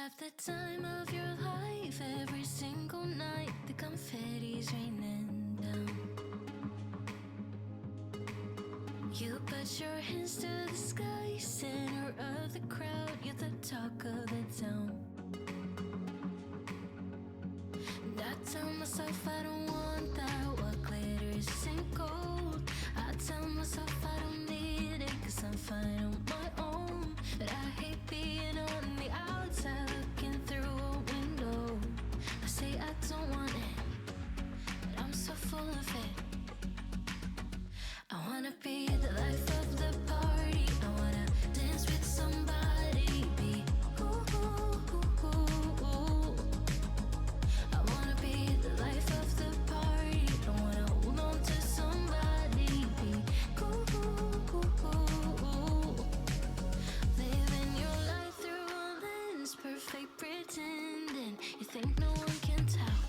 have the time of your life every single night. The confetti's raining down. You put your hands to the sky, center of the crowd. You're the talk of the town. And I tell myself I don't want that. What glitters isn't gold. I tell myself I don't need it, 'cause I'm fine on my own. But I hate being on the outside looking through a window. I say I don't want it, but I'm so full of it. I wanna be the life of the party. I wanna dance with somebody. Be ooh, ooh, ooh, ooh, ooh. I wanna be the life of the party. I wanna hold on to somebody. Be ooh, ooh, ooh, ooh, ooh. Living your life through a lens, perfect pretending. You think no one can tell,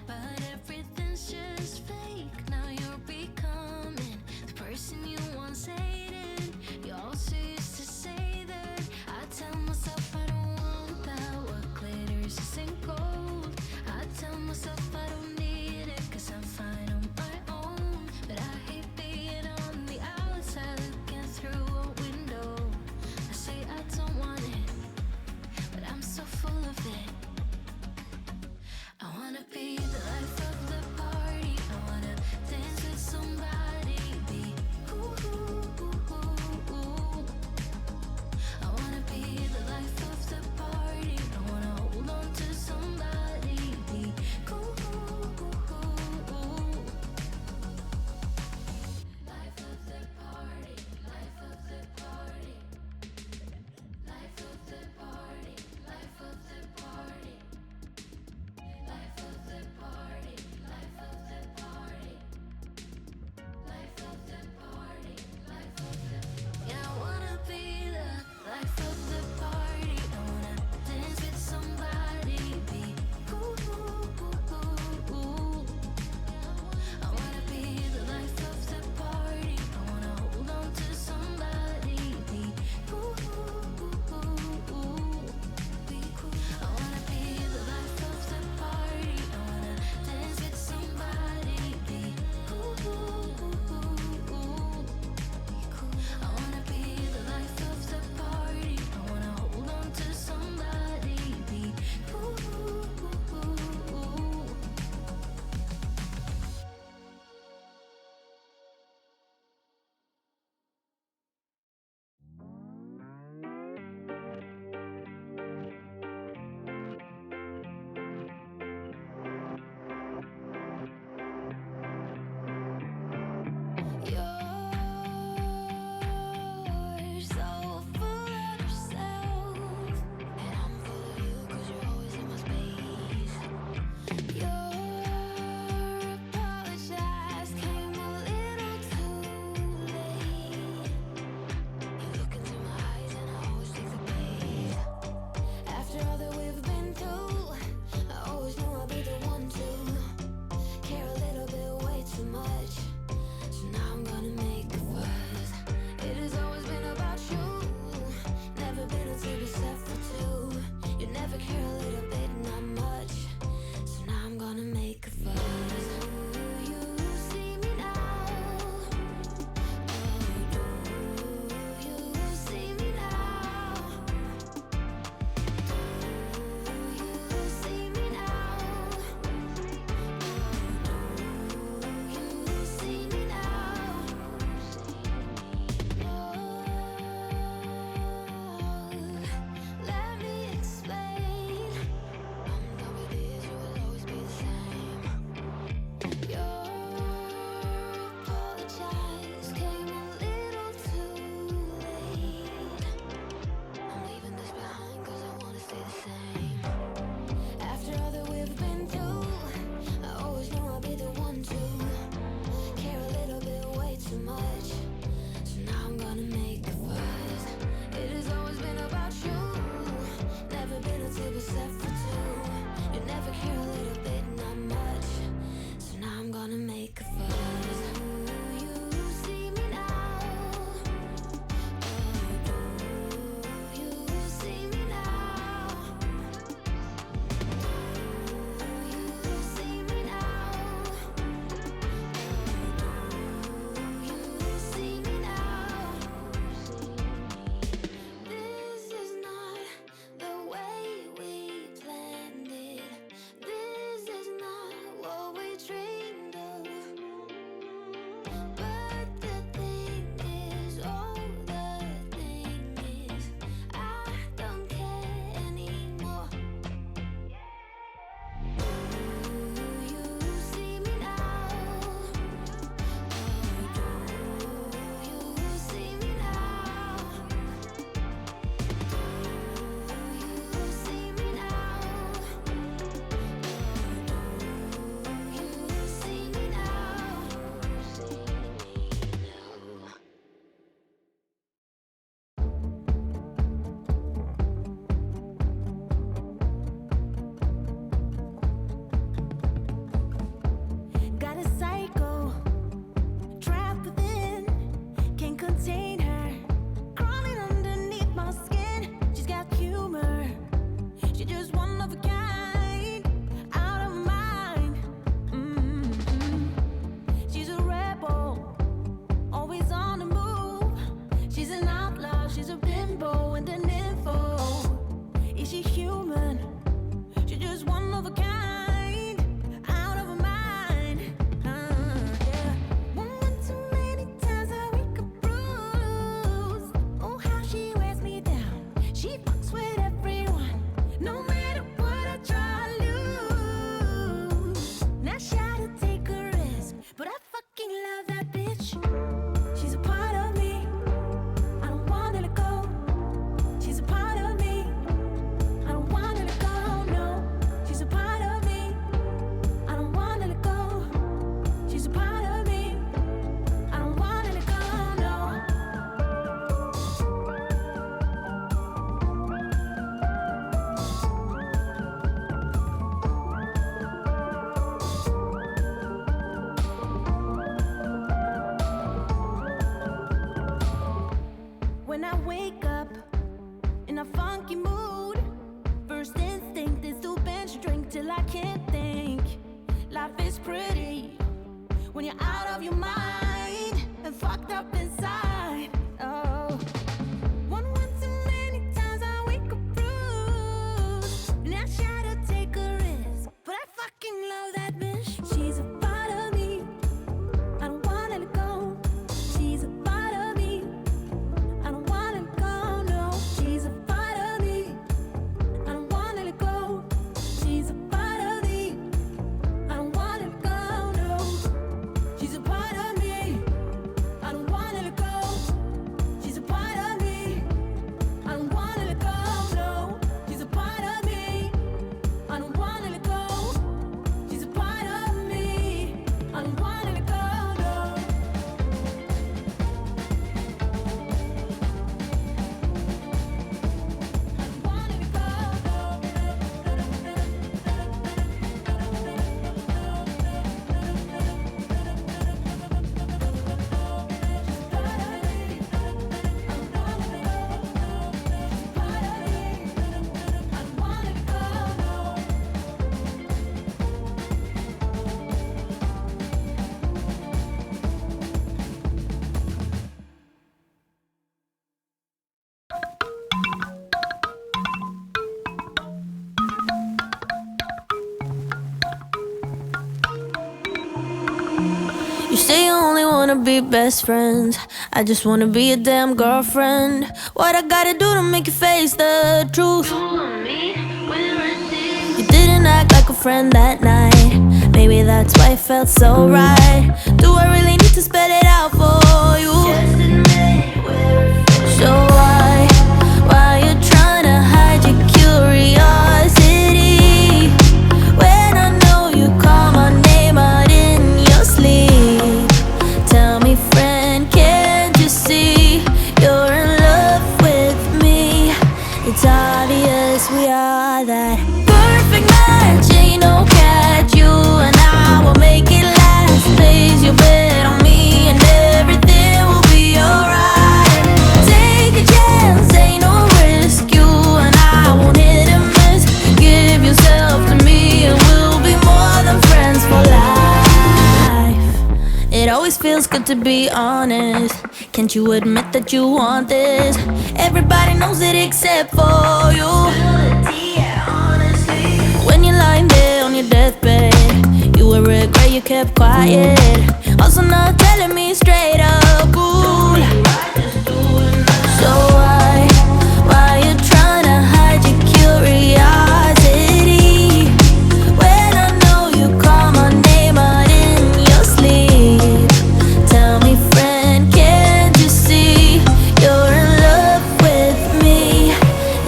but everything's just fake. Now you're becoming the person you once hated. You also used to say that. I tell myself I don't want that. What glitters isn't gold. I tell myself I don't need it, 'cause I'm fine on my own. But I hate being on the outside looking through a window. I say I don't want it, but I'm so full of it. I wanna be the life of the party. wake up in a funky mood. First instinct is to binge drink till I can't think. Life is pretty when you're out of your mind and fucked up inside. Oh, one too many times I wake up bruised, and I try to take a risk, but I fucking love that bitch. She's a part of me, I don't wanna let go. She's a part of me, I don't wanna let go. No, she's a part of me, I don't wanna let go. She's a part of me, I don't wanna let go. No, she's a part of me, I don't wanna let go. She's a part of me, I don't wanna let go. No, she's a part of me, I don't wanna let go. She's a part of me, I don't wanna let go. No. You say you only wanna be best friends. I just wanna be a damn girlfriend. What I gotta do to make you face the truth? You didn't act like a friend that night. Maybe that's why it felt so right. Do I really need to spell it out for you? Just admit so why you trying to hide your curiosity when I know you call my name out in your sleep? Tell me, friend, can't you see you're in love with me? It's obvious we are that perfect match. Ain't no catch, you and I will make it last. Place your bet on me and everything will be alright. Take a chance, ain't no risk. You and I won't hit and miss. Give yourself to me and we'll be more than friends for life. It always feels good to be honest. Can't you admit that you want this? Everybody knows it except for you. When you're lying there on your deathbed, you will regret you kept quiet. Also not telling me straight up, cool. So why you trying to hide your curiosity when I know you call my name out in your sleep? Tell me, friend, can't you see you're in love with me?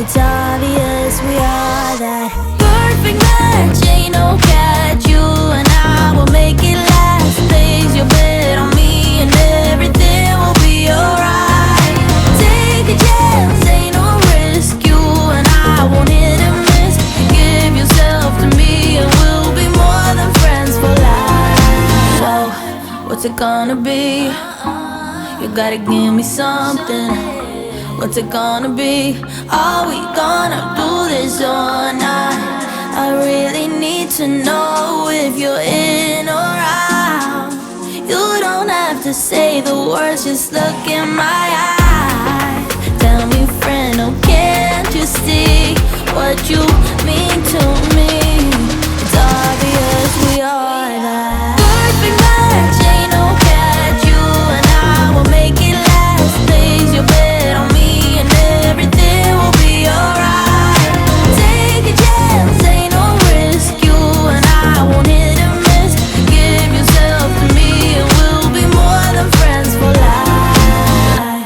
It's obvious we are that perfect match. Ain't no catch, you and I will make it last. Place your bet on me and everything will be alright. Take a chance, ain't no risk. You and I won't hit and miss. Give yourself to me and we'll be more than friends for life. So, what's it gonna be? You gotta give me something. What's it gonna be? Are we gonna do this or not? I really need to know if you're in or out. You don't have to say the words, just look in my eyes. Tell me, friend, oh, can't you see what you mean to me? It's obvious we are that perfect match. Ain't no catch, you and I will make it last. Place your bet on me and everything will be alright. Take a chance, ain't no risk. You and I won't hit and miss. Give yourself to me and we'll be more than friends for life.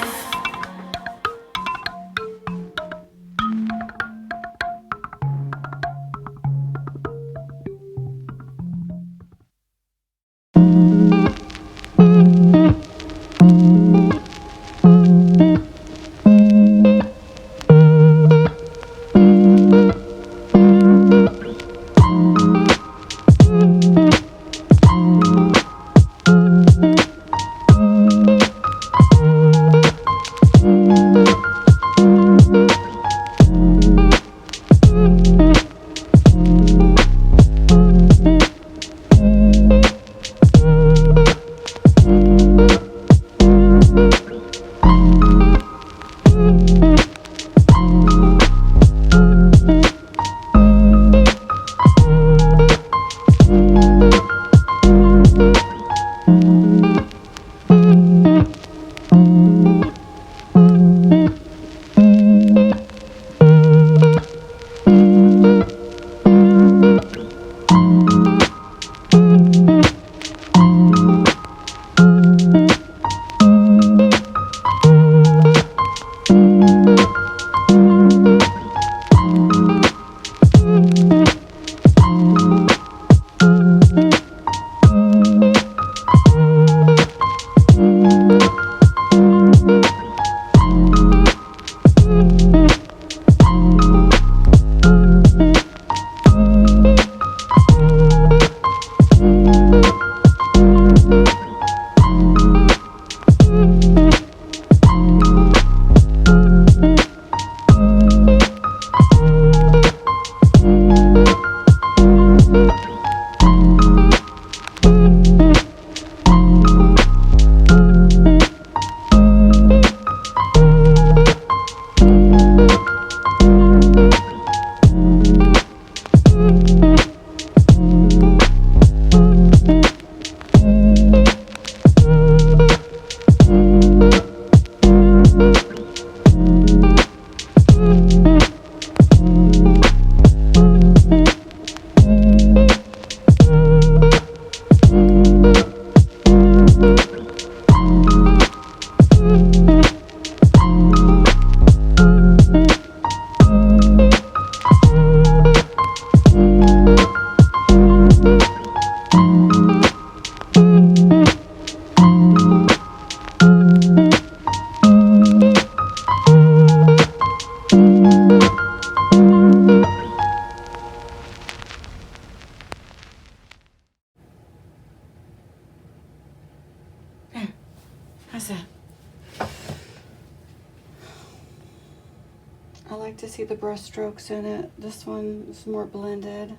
I like to see the brush strokes in it. This one is more blended.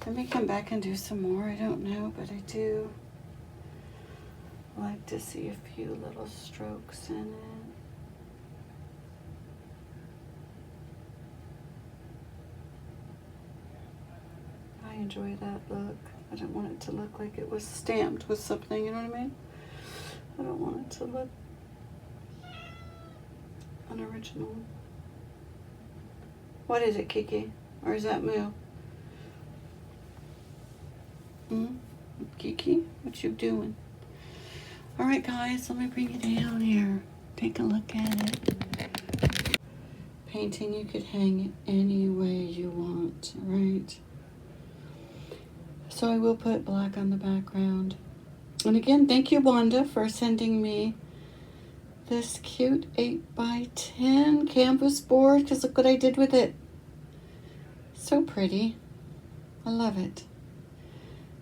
I may come back and do some more, I don't know, but I do like to see a few little strokes in it. I enjoy that look. I don't want it to look like it was stamped with something, you know what I mean? I don't want it to look unoriginal. What is it, Kiki? Or is that Moo? Kiki, what you doing? All right, guys, let me bring you down here. Take a look at it. Painting, you could hang it any way you want, right? So I will put black on the background. And again, thank you, Wanda, for sending me this cute 8x10 canvas board, because look what I did with it. So pretty. I love it.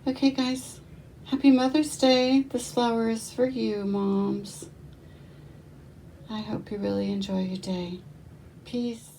Okay, guys. Happy Mother's Day. This flower is for you, moms. I hope you really enjoy your day. Peace.